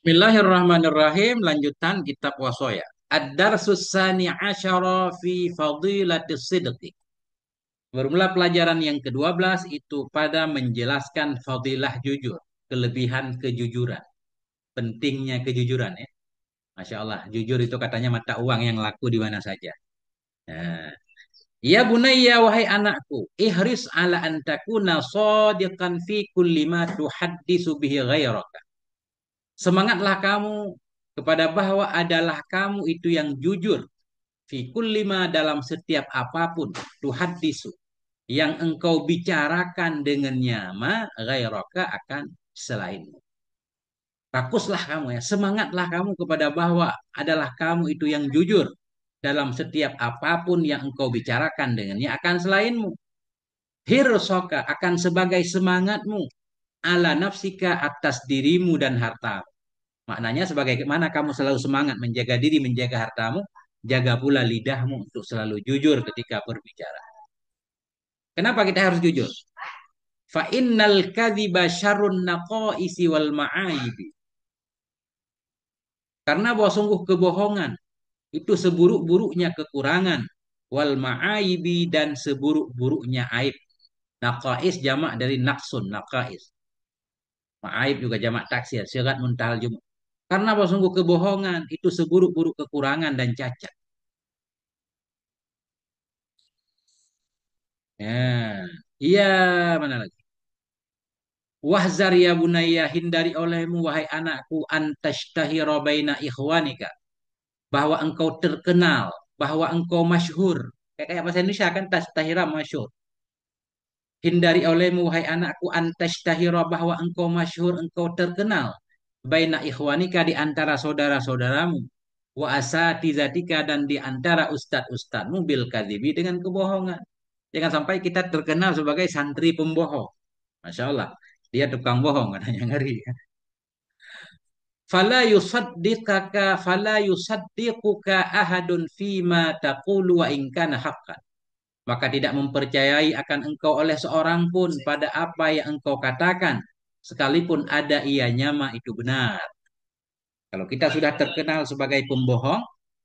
Bismillahirrahmanirrahim. Lanjutan kitab wasoya. Ad-darsus sani asyara fi fadilatis sidqi. Bermula pelajaran yang ke-12 itu pada menjelaskan fadilah jujur. Kelebihan kejujuran. Pentingnya kejujuran ya. Masya Allah. Jujur itu katanya mata uang yang laku di mana saja. Nah, ya bunayya wahai anakku. Ihris ala antakuna sadiqan fi kulli ma tuhaddisu bihi ghairaka. Semangatlah kamu kepada bahwa adalah kamu itu yang jujur fi kullima dalam setiap apapun tuhaddisu yang engkau bicarakan dengannya ma ghairaka akan selainmu. Fokuslah kamu ya, semangatlah kamu kepada bahwa adalah kamu itu yang jujur dalam setiap apapun yang engkau bicarakan dengannya akan selainmu. Hirsoka akan sebagai semangatmu ala nafsika atas dirimu dan hartamu. Maknanya sebagaimana kamu selalu semangat menjaga diri, menjaga hartamu, jaga pula lidahmu untuk selalu jujur ketika berbicara. Kenapa kita harus jujur? Fa innal kadhiba syarrun naqaisi wal ma'aibi. Karena bahwa sungguh kebohongan itu seburuk-buruknya kekurangan, wal ma'aibi dan seburuk-buruknya aib. Naqais jamak dari naqsun, naqais. Ma'aib juga jamak taksir, syirat muntahal jumlah. Karena bahwa sungguh kebohongan itu seburuk-buruk kekurangan dan cacat. Ya, iya mana lagi? Wahzar ya bunayya hindari olehmu wahai anakku antashtahira baina ikhwanika bahwa engkau terkenal, bahwa engkau masyhur. Kayak bahasa Indonesia kan tashtahira masyhur. Hindari olehmu wahai anakku antashtahira bahwa engkau masyhur, engkau terkenal baina ikhwanika di antara saudara-saudaramu wa asatizatika dan di antara ustad-ustadmu bil kadzibi dengan kebohongan. Jangan sampai kita terkenal sebagai santri pembohong. Masya Allah. Dia tukang bohong katanya ngeri. Fala yusaddiquka ahadun fima taqulu wa in kana haqqan. Maka tidak mempercayai akan engkau oleh seorang pun pada apa yang engkau katakan sekalipun ada ianya mah itu benar. Kalau kita sudah terkenal sebagai pembohong,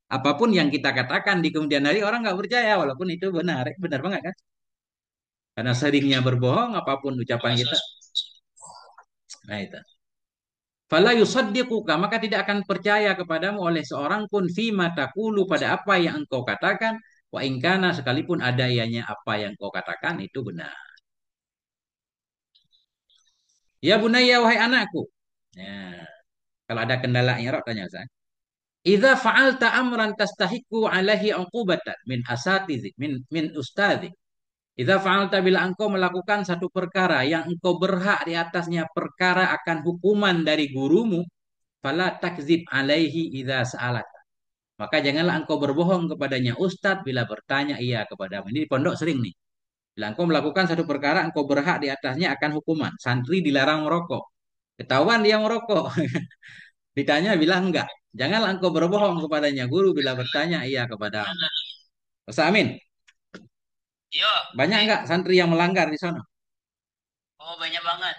apapun yang kita katakan di kemudian hari orang nggak percaya walaupun itu benar, benar banget kan? Karena seringnya berbohong apapun ucapan kita. Nah itu. Fala yusaddiquka maka tidak akan percaya kepadamu oleh seorang pun fima taqulu pada apa yang engkau katakan wa ingkana sekalipun ada ianya apa yang engkau katakan itu benar. Ya bunayya wahai anakku. Ya, kalau ada kendalanya rok tanya Ustaz. Idza fa'alta amran tastahiqu alaihi uqubatan min asatizik min ustadzik. Idza fa'alta bila engkau melakukan satu perkara yang engkau berhak di atasnya perkara akan hukuman dari gurumu, fala takzib alaihi idza sa'alak. Maka janganlah engkau berbohong kepadanya ustadz bila bertanya ia kepadamu. Ini di pondok sering nih. Bila engkau melakukan satu perkara, engkau berhak di atasnya akan hukuman. Santri dilarang merokok. Ketahuan dia merokok. Ditanya bilang enggak. Janganlah engkau berbohong kepadanya. Guru bila bertanya ia kepadamu. Ustaz Amin, Yo, banyak Dik. enggak santri yang melanggar di sana? Oh, banyak banget.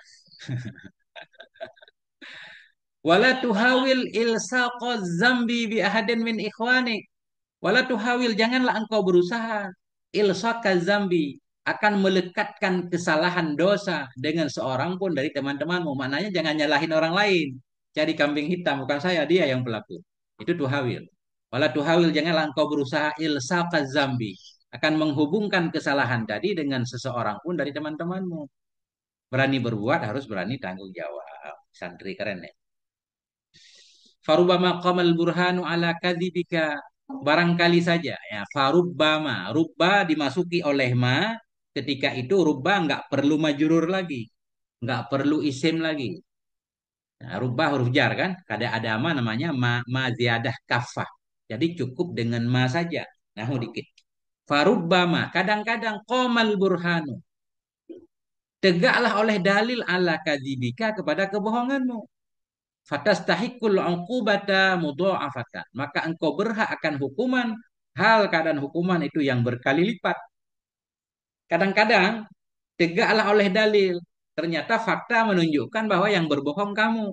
Wala tuhawil ilsaqa zambi bi ahadin min ikhwani. Wala tuhawil, janganlah engkau berusaha ilsaka zambi akan melekatkan kesalahan dosa dengan seorang pun dari teman-temanmu. Maknanya jangan nyalahin orang lain. Cari kambing hitam, bukan saya, dia yang pelaku. Itu tuhawil. Wala tuhawil, janganlah engkau berusaha ilsaka zambi akan menghubungkan kesalahan tadi dengan seseorang pun dari teman-temanmu. Berani berbuat harus berani tanggung jawab. Santri keren ya. Farubama qamal burhanu ala kadzibika. Barangkali saja ya farubbama rubba dimasuki oleh ma ketika itu rubba nggak perlu majrur lagi, nggak perlu isim lagi. Nah, rubba huruf jar kan, ada ma namanya ma ziyadah kafah. Jadi cukup dengan ma saja. Nah, dikit. Farubbama kadang-kadang qamal burhanu tegaklah oleh dalil ala kadzibika kepada kebohonganmu. Fatastahikul uqubata mudha'afatan. Maka engkau berhak akan hukuman hal keadaan hukuman itu yang berkali lipat. Kadang-kadang tegaklah oleh dalil. Ternyata fakta menunjukkan bahwa yang berbohong kamu.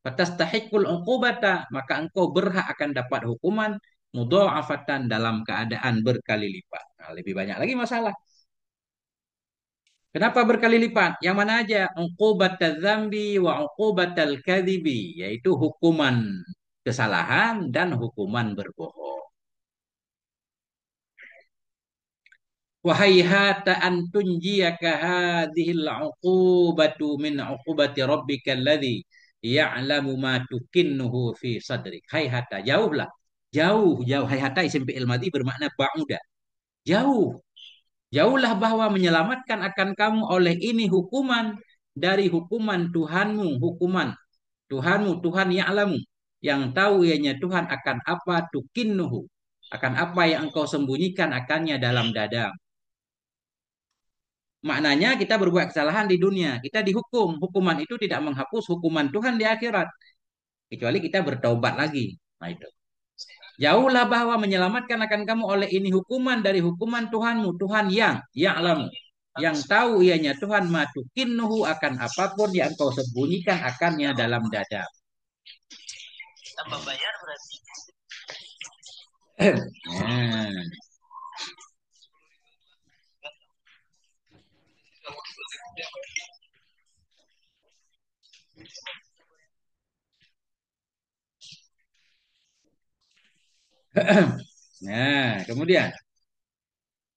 Fatastahiqul uqubata, maka engkau berhak akan dapat hukuman mudha'afatan dalam keadaan berkali lipat. Nah, lebih banyak lagi masalah. Kenapa berkali lipat? Yang mana aja? Uqubatal dzambi wa uqubatal kadzibi, yaitu hukuman kesalahan dan hukuman berbohong. Wahayhata an tunjiyaka hadhil uqubatu min uqubati rabbika alladhi ya'lamu ma tukinnuhu fi sadrik. Hayhata, jauhlah. Jauh, jauh. Hayhata isim fi'il madhi bermakna ba'uda. Jauh. Jauhlah bahwa menyelamatkan akan kamu oleh ini hukuman dari hukuman Tuhanmu, hukuman Tuhanmu, Tuhan ya'lamu, yang tahu ianya Tuhan akan apa tukinnuhu, akan apa yang engkau sembunyikan akannya dalam dada. Maknanya kita berbuat kesalahan di dunia, kita dihukum. Hukuman itu tidak menghapus hukuman Tuhan di akhirat, kecuali kita bertaubat lagi. Nah itu. Jauhlah bahwa menyelamatkan akan kamu oleh ini hukuman dari hukuman Tuhanmu, Tuhan yang ya'lamu, yang tahu ianya Tuhan matukinnuhu, akan apapun yang engkau sembunyikan akannya dalam dada. Tambah bayar berarti. Nah. Nah, kemudian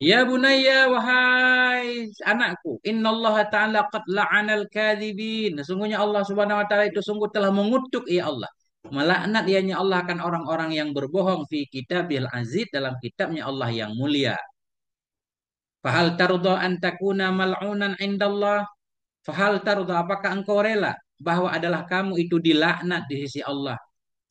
ya bunayya, wahai anakku, innallaha ta'ala qad la'anal kadzibin. Sesungguhnya Allah Subhanahu wa taala itu sungguh telah mengutuk ya Allah. Melaknat ianya Allah akan orang-orang yang berbohong fi kitabil aziz, dalam kitabnya Allah yang mulia. Fahal tarda an takuna mal'unan indallah? Fahal tarda, apakah engkau rela bahwa adalah kamu itu dilaknat di sisi Allah?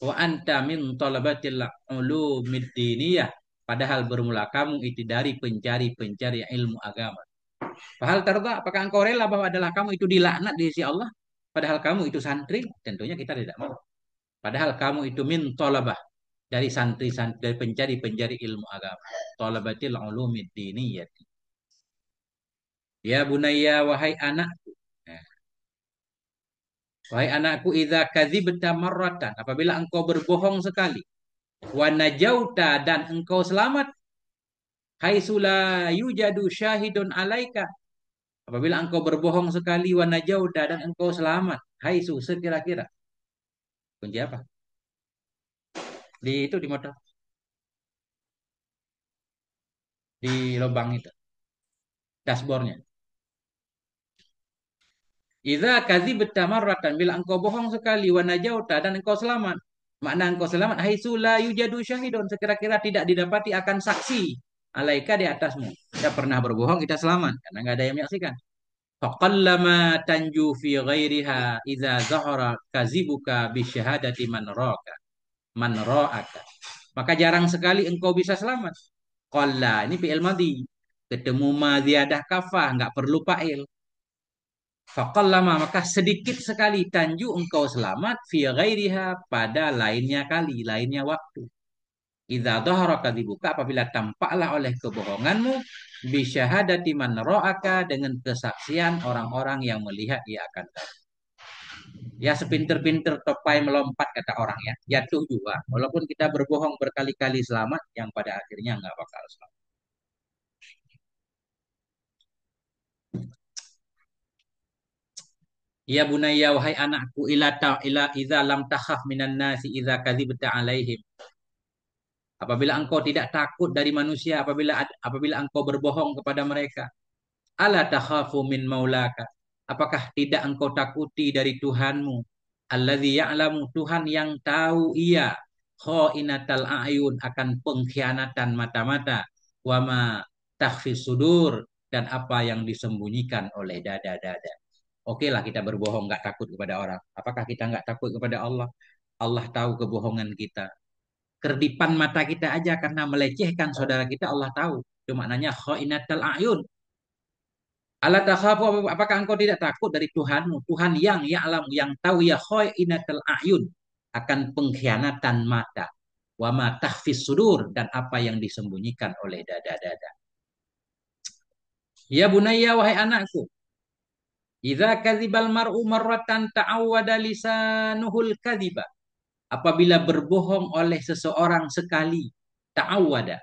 Wa anta min talabatil ulumid diniyah, padahal bermula kamu itu dari pencari-pencari ilmu agama. Fahal tarda, apakah engkau rela bahwa adalah kamu itu dilaknat di sisi Allah? Padahal kamu itu santri, tentunya kita tidak mau. Padahal kamu itu min talabah, dari santri-santri, dari pencari-pencari ilmu agama. Talabatil ulumid diniyah. Ya bunayya, wahai anakku. Nah, wahai anakku, idza kadzibta marratan, apabila engkau berbohong sekali, wa najauta, dan engkau selamat, haitsu la yujadu syahidun alaika, apabila engkau berbohong sekali, wa najauta, dan engkau selamat, haitsu, sekira-kira. Kunci apa? Di itu, di motor, di lubang itu, dashboardnya. Idza kadzibta marratan, bila engkau bohong sekali, wa najauta, dan engkau selamat. Makna engkau selamat, haitsu la yujadu syahidun, sekira-kira tidak didapati akan saksi alaika, di atasmu. Kita pernah berbohong, kita selamat karena nggak ada yang menyaksikan. Faqallama tanju fi ghairiha idza zahara kazibuka bi syahadati man ra'aka. Maka jarang sekali engkau bisa selamat. Qalla, ini fi'il madhi. Ketemu ma ziyadah kafah, nggak perlu fa'il. Faqallama, maka sedikit sekali tanju engkau selamat fi ghairiha, pada lainnya kali, lainnya waktu. Idza dhahara kadzibuka, apabila tampaklah oleh kebohonganmu, bi syahadati man ra'aka, dengan kesaksian orang-orang yang melihat ia akan tahu. Ya sepinter-pinter topai melompat, kata orang ya, jatuh juga. Walaupun kita berbohong berkali-kali selamat, yang pada akhirnya nggak bakal selamat. Ya bunayya, wahai anakku, ila idza lam takhaf minan nasi idza kadzibta alaihim. Apabila engkau tidak takut dari manusia, apabila engkau berbohong kepada mereka. Ala takhafu min maulaka. Apakah tidak engkau takuti dari Tuhanmu? Alladzi ya'lamu, Tuhan yang tahu ia khainatal a'yun, akan pengkhianatan mata-mata, wa ma takhfis sudur, dan apa yang disembunyikan oleh dada-dada. Oke lah kita berbohong nggak takut kepada orang. Apakah kita nggak takut kepada Allah? Allah tahu kebohongan kita. Kerdipan mata kita aja karena melecehkan saudara kita, Allah tahu. Itu maknanya khainatal a'yun. Allah takhafu, apakah engkau tidak takut dari Tuhanmu, Tuhan yang ya'lam, yang tahu ya khainatal a'yun, akan pengkhianatan mata, wa ma takhfis sudur, dan apa yang disembunyikan oleh dada-dada. Ya bunayya, wahai anakku, Idza kadzibal mar'u marratan ta'awwada lisanuhul kadziba. Apabila berbohong oleh seseorang sekali, ta'awwada.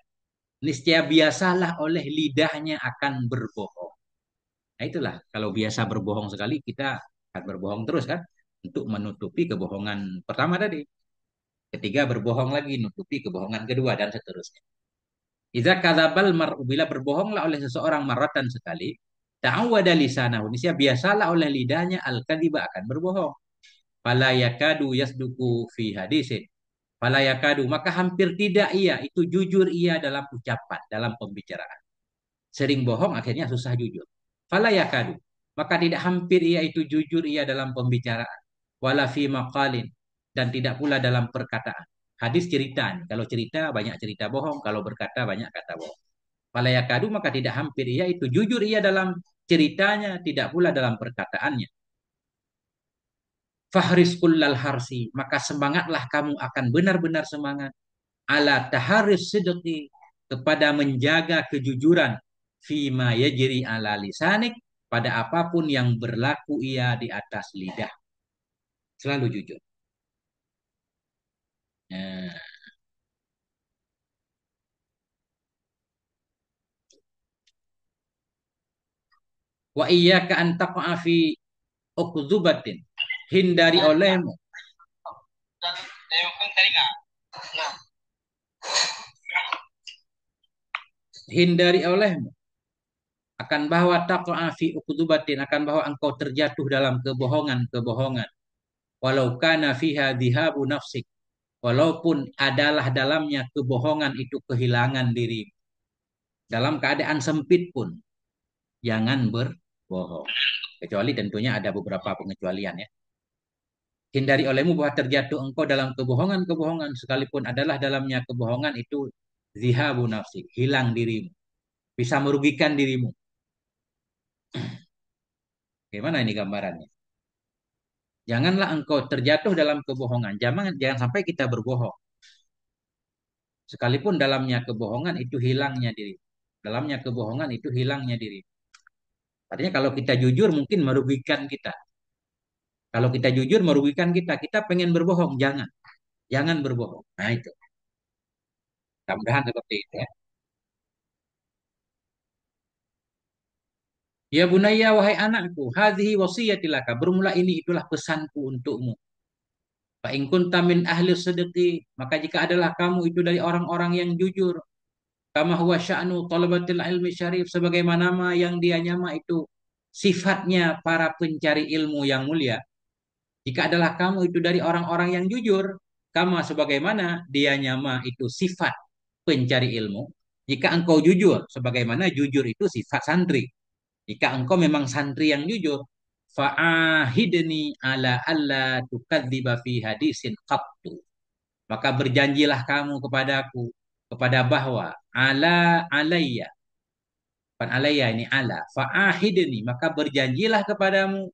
Niscaya biasalah oleh lidahnya akan berbohong. Nah itulah, kalau biasa berbohong sekali, kita akan berbohong terus kan? Untuk menutupi kebohongan pertama tadi. Ketiga berbohong lagi, nutupi kebohongan kedua, dan seterusnya. Idza kadzabal mar'u, bila berbohonglah oleh seseorang maratan sekali, ta'awwada lisanahu, niscaya biasalah oleh lidahnya al-kadziba, akan berbohong. Fala yakadu yasduku fi hadisin. Fala yakadu, maka hampir tidak ia itu jujur ia dalam ucapan, dalam pembicaraan. Sering bohong akhirnya susah jujur. Fala yakadu, maka tidak hampir ia itu jujur ia dalam pembicaraan. Wala fi maqalin, dan tidak pula dalam perkataan. Hadis cerita nih. Kalau cerita banyak cerita bohong, kalau berkata banyak kata bohong. Fala yakadu, maka tidak hampir ia itu jujur ia dalam ceritanya, tidak pula dalam perkataannya. Fahris kullal harsi, maka semangatlah kamu, akan benar-benar semangat ala taharis sidqi, kepada menjaga kejujuran, fima yajri ala lisanik, pada apapun yang berlaku ia di atas lidah, selalu jujur. Nah, wa iyyaka an taqa'a fi ukdzubatin, hindari olehmu, Dan yang kan tadi nggak? Nah, hindari olehmu akan bahwa taqa'a fi ukdzubatin, akan bahwa engkau terjatuh dalam kebohongan-kebohongan, walau kana fiha dhihabu nafsik, walaupun adalah dalamnya kebohongan itu kehilangan diri. Dalam keadaan sempit pun jangan berbohong. Kecuali tentunya ada beberapa pengecualian ya. Hindari olehmu bahwa terjatuh engkau dalam kebohongan-kebohongan, sekalipun adalah dalamnya kebohongan itu zihabu nafsi, hilang dirimu, bisa merugikan dirimu. Bagaimana ini gambarannya? Janganlah engkau terjatuh dalam kebohongan. Jangan sampai kita berbohong. Sekalipun dalamnya kebohongan itu hilangnya diri. Dalamnya kebohongan itu hilangnya diri. Artinya kalau kita jujur mungkin merugikan kita. Kalau kita jujur merugikan kita. Kita pengen berbohong, jangan. Jangan berbohong. Nah itu. Mudah-mudahan seperti itu ya. Ya bunayya, wahai anakku, hadhihi wasiyatilaka. Bermula ini itulah pesanku untukmu. Fa in kunta min ahli sidqi, maka jika adalah kamu itu dari orang-orang yang jujur, kama huwa sya'nu talabatil ilmi syarif, sebagaimana yang dia nyama itu sifatnya para pencari ilmu yang mulia. Jika adalah kamu itu dari orang-orang yang jujur, kama sebagaimana dia nyama itu sifat pencari ilmu. Jika engkau jujur, sebagaimana jujur itu sifat santri. Jika engkau memang santri yang jujur, fa'ahidni ala alla tukadziba fi hadisin qattu. Maka berjanjilah kamu kepadaku, kepada bahwa ala alayya, bukan alayya ini ala, fa'ahidni, maka berjanjilah kepadamu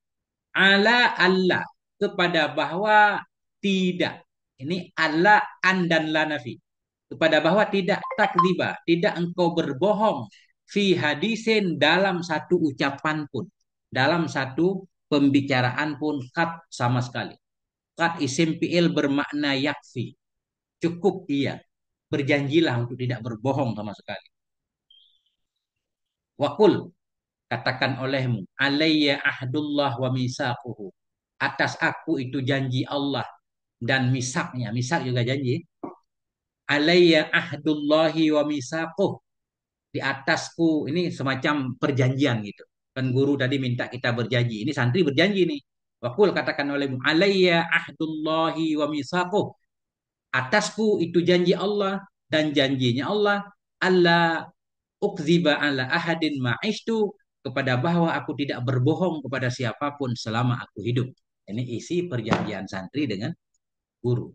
ala Allah, kepada bahwa tidak. Ini Allah an dan la nafi. Kepada bahwa tidak takdziba, tidak engkau berbohong fi hadisin, dalam satu ucapan pun, dalam satu pembicaraan pun, kat sama sekali. Kat isim fi'il bermakna yakfi. Cukup ia. Berjanjilah untuk tidak berbohong sama sekali. Wakul, katakan olehmu, alayya ahdullah wa misaquhu, atas aku itu janji Allah dan misaknya. Misak juga janji. Alayya ahdullahi wa misaquh, di atasku ini semacam perjanjian gitu. Kan guru tadi minta kita berjanji. Ini santri berjanji nih. Wakul, katakan olehmu, alayya ahdullahi wa misaquh, atasku itu janji Allah dan janjinya Allah, Allah ukziba ala ahadin ma'ishtu, kepada bahwa aku tidak berbohong kepada siapapun selama aku hidup. Ini isi perjanjian santri dengan guru.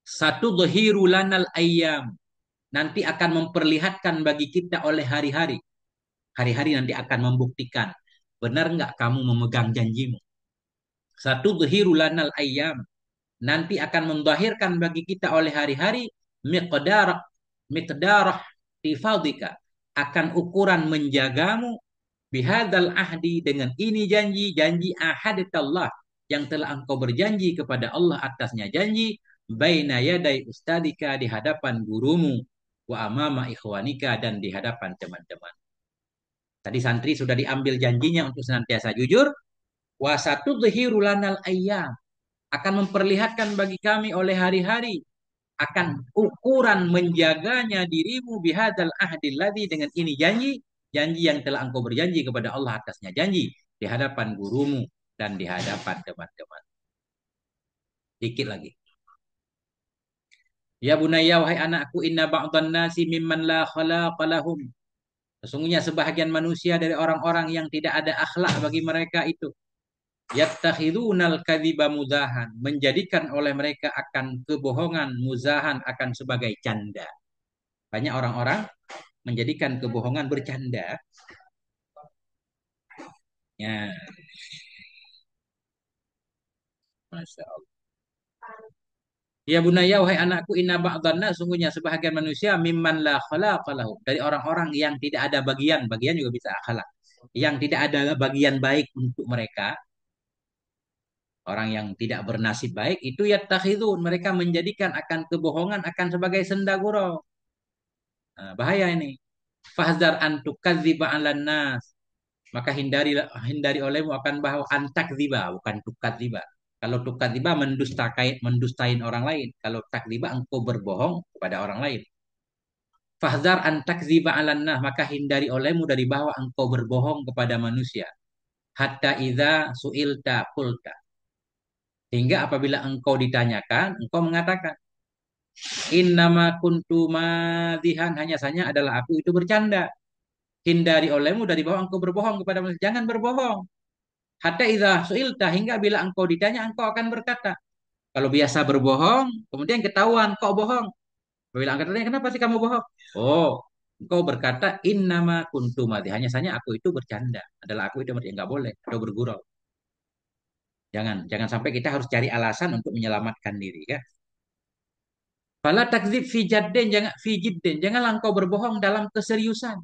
Satu dhahiru lanal ayyam, nanti akan memperlihatkan bagi kita oleh hari-hari. Hari-hari nanti akan membuktikan benar enggak kamu memegang janjimu. Satu dhahiru lanal ayyam, nanti akan membahirkan bagi kita oleh hari-hari miqdarah, miqdarah ihtifadika, akan ukuran menjagamu, bihadal ahdi, dengan ini janji, janji ahadatallah, yang telah engkau berjanji kepada Allah atasnya janji, baina yaday ustadika, di hadapan gurumu, wa amama ikhwanika, dan di hadapan teman-teman. Tadi santri sudah diambil janjinya untuk senantiasa jujur. Wa satudhiru lanal ayyam, akan memperlihatkan bagi kami oleh hari-hari, akan ukuran menjaganya dirimu, bihadzal ahdil ladzi, dengan ini janji, janji yang telah engkau berjanji kepada Allah atasnya janji, di hadapan gurumu dan di hadapan teman-teman. Dikit lagi. Ya bunayya, wahai anakku, inna ba'dhan nasi mimman la khalaqa lahum. Sesungguhnya sebahagian manusia dari orang-orang yang tidak ada akhlak bagi mereka itu, yattakhidunal kadhiba mudahan, menjadikan oleh mereka akan kebohongan muzahan, akan sebagai canda. Banyak orang-orang menjadikan kebohongan bercanda. Ya, Masya Allah. Ya bunaya, wahai anakku, inna ba'dhanna, sungguhnya sebahagian manusia, mimman la khalaqa lahu, dari orang-orang yang tidak ada bagian, bagian juga bisa akhlak, yang tidak ada bagian baik untuk mereka, orang yang tidak bernasib baik, itu yattakhidun, mereka menjadikan akan kebohongan akan sebagai senda gurau. Nah, bahaya ini. Fahzar antukadziba 'alan nas, maka hindari olehmu akan bahwa antakdziba, bukan tukadziba. Kalau tukadziba mendustain orang lain. Kalau takdziba engkau berbohong kepada orang lain. Fahzar antakdziba 'alan nas, maka hindari olehmu dari bahwa engkau berbohong kepada manusia. Hatta idza suilta qulta, hingga apabila engkau ditanyakan, engkau mengatakan, innama kuntu madihan, hanya saja adalah aku itu bercanda. Hindari olehmu dari bahwa engkau berbohong kepada manusia. Jangan berbohong. Hatta idza suilta, hingga bila engkau ditanya, engkau akan berkata. Kalau biasa berbohong, kemudian ketahuan kau bohong. Bila angkat tanya, kenapa sih kamu bohong? Oh, engkau berkata, innama kuntu madhi, hanya saja aku itu bercanda. Adalah aku itu bercanda. Enggak boleh. Atau bergurau. Jangan sampai kita harus cari alasan untuk menyelamatkan diri, kan? Fala takdzib fi jaddin, jangan fi jiddin, janganlah engkau berbohong dalam keseriusan.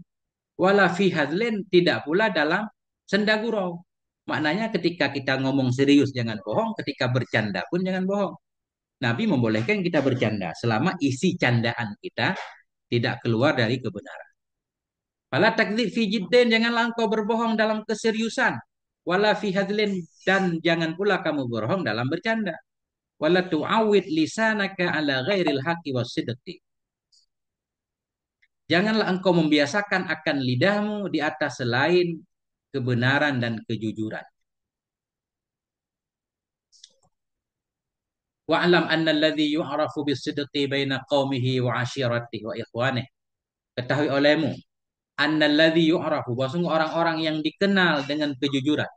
Wala fi hadlin, tidak pula dalam senda gurau. Maknanya ketika kita ngomong serius jangan bohong, ketika bercanda pun jangan bohong. Nabi membolehkan kita bercanda selama isi candaan kita tidak keluar dari kebenaran. Fala takdzib fi jiddin, janganlah engkau berbohong dalam keseriusan. Wala fi hadlin, dan jangan pula kamu berbohong dalam bercanda. Wala tu'awid lisanaka ala ghairil haqqi wasidqi. Janganlah engkau membiasakan akan lidahmu di atas selain kebenaran dan kejujuran. Wa'lam anna alladhi yu'rafu bisidqi baina qaumihi wa ashiratihi wa ikhwanih. Ketahui olehmu, anna alladhi yu'rafu, bahwa orang-orang yang dikenal dengan kejujuran.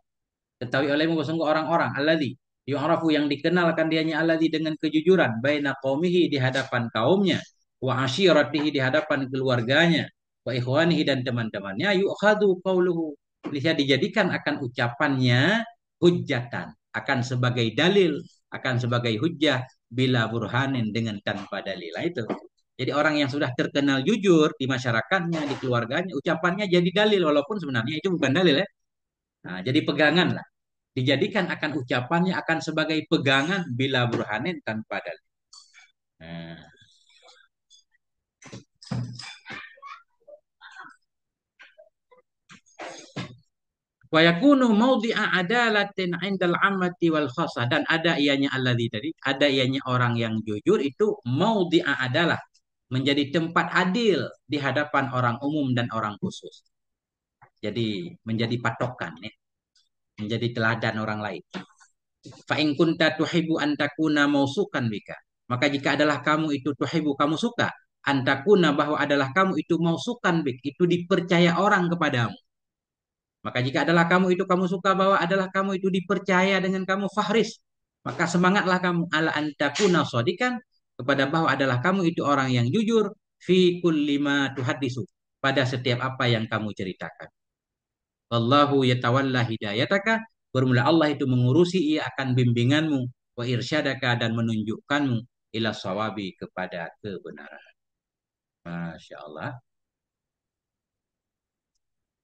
Ketahui olehmu bahwa orang-orang alladhi yu'rafu, yang dikenalkan dianya alladhi dengan kejujuran, baina qaumihi, di hadapan kaumnya, wa ashiratihi, di hadapan keluarganya, wa ikhwanihi, dan teman-temannya, yu'khadu qauluhu, bisa dijadikan akan ucapannya hujjatan, akan sebagai dalil, akan sebagai hujjah, bila burhanin, dengan tanpa dalil. Nah, itu. Jadi orang yang sudah terkenal jujur di masyarakatnya, di keluarganya, ucapannya jadi dalil walaupun sebenarnya itu bukan dalil, ya. Nah, jadi pegangan lah. Dijadikan akan ucapannya akan sebagai pegangan bila burhanin, tanpa dalil. Nah, wa yakunu maudhi'a adalatin 'indal 'ammati wal khassah, dan ada ianya alladzi tadi, ada ianya orang yang jujur itu maudhi'a adalah, menjadi tempat adil di hadapan orang umum dan orang khusus. Jadi menjadi patokan, ya, menjadi teladan orang lain. Fa in kunta tuhibbu an takuna mausukan bika, maka jika adalah kamu itu tuhibbu, kamu suka, antakuna, bahwa adalah kamu itu mausukan bik, itu dipercaya orang kepadamu. Maka jika adalah kamu itu, kamu suka bahwa adalah kamu itu dipercaya dengan kamu, fahris, maka semangatlah kamu, ala antakuna shodikan, kepada bahwa adalah kamu itu orang yang jujur, fi kulli ma tuhaddisu, pada setiap apa yang kamu ceritakan. Wallahu yatawalla hidayataka, bermula Allah itu mengurusi, ia akan bimbinganmu, wa irsyadaka, dan menunjukkanmu, ila sawabi, kepada kebenaran. Masya Allah.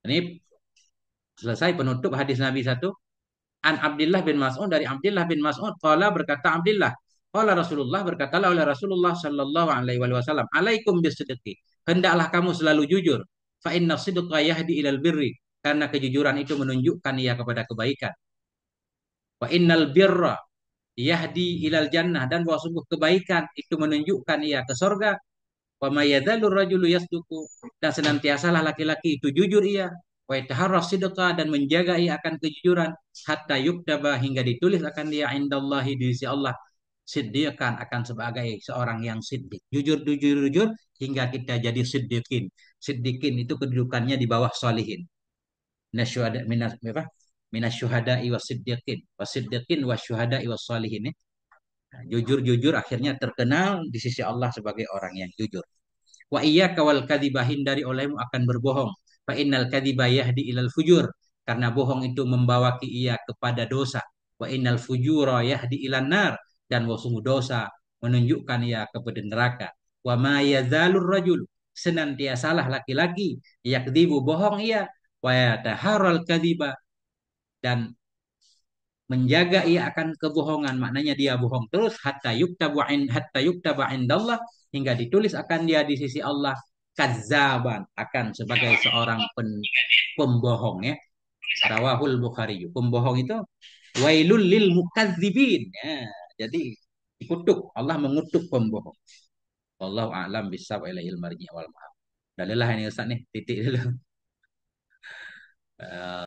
Ini selesai penutup hadis Nabi satu. An Abdullah bin Mas'ud, dari Abdullah bin Mas'ud qala, berkata Abdullah, qala Rasulullah, berkatalah oleh Rasulullah sallallahu alaihi wasallam, alaikum bisidqi, hendaklah kamu selalu jujur, fa inna sidqa yahdi ilal birri, karena kejujuran itu menunjukkan ia kepada kebaikan. Wa innal birra yahdi ilal jannah, dan bahwa sungguh kebaikan itu menunjukkan ia ke surga. Wa may yadzalur rajulu yasduqu, dan senantiasalah laki-laki itu jujur ia, wa yataharras sidqa, dan menjaga ia akan kejujuran, hatta yuktaba, hingga ditulis akan dia indallahi, di sisi Allah, siddiqan, akan sebagai seorang yang siddiq. Jujur, jujur, jujur hingga kita jadi siddiqin. Siddiqin itu kedudukannya di bawah solihin. Minasyuhada, minas apa? Minasyuhada'i wasiddiqin, wasiddiqin wasyuhada'i wassalihin. Jujur-jujur akhirnya terkenal di sisi Allah sebagai orang yang jujur. Wa iyyaka wal kadhiba, hindari olehmu akan berbohong. Fa innal kadhiba yahdi ilal fujur, karena bohong itu membawa ia kepada dosa. Wa innal fujura yahdi ilan nar, dan sungguh dosa menunjukkan ia kepada neraka. Wa ma yazalur rajul, senantiasalah laki-laki yakdzibu, bohong ia, wa yataharral kadhiba, dan menjaga ia akan kebohongan, maknanya dia bohong terus, hatta yuktaba indallah, hingga ditulis akan dia di sisi Allah kazzaban, akan sebagai seorang pembohong ya. Rawahul Bukhari. Pembohong itu wailul lil mukadzibin ya. Jadi dikutuk, Allah mengutuk pembohong. Wallahu a'lam bishawab, ilahil marji wal ma'ab. Dalilah ini Ustaz nih, titik dulu.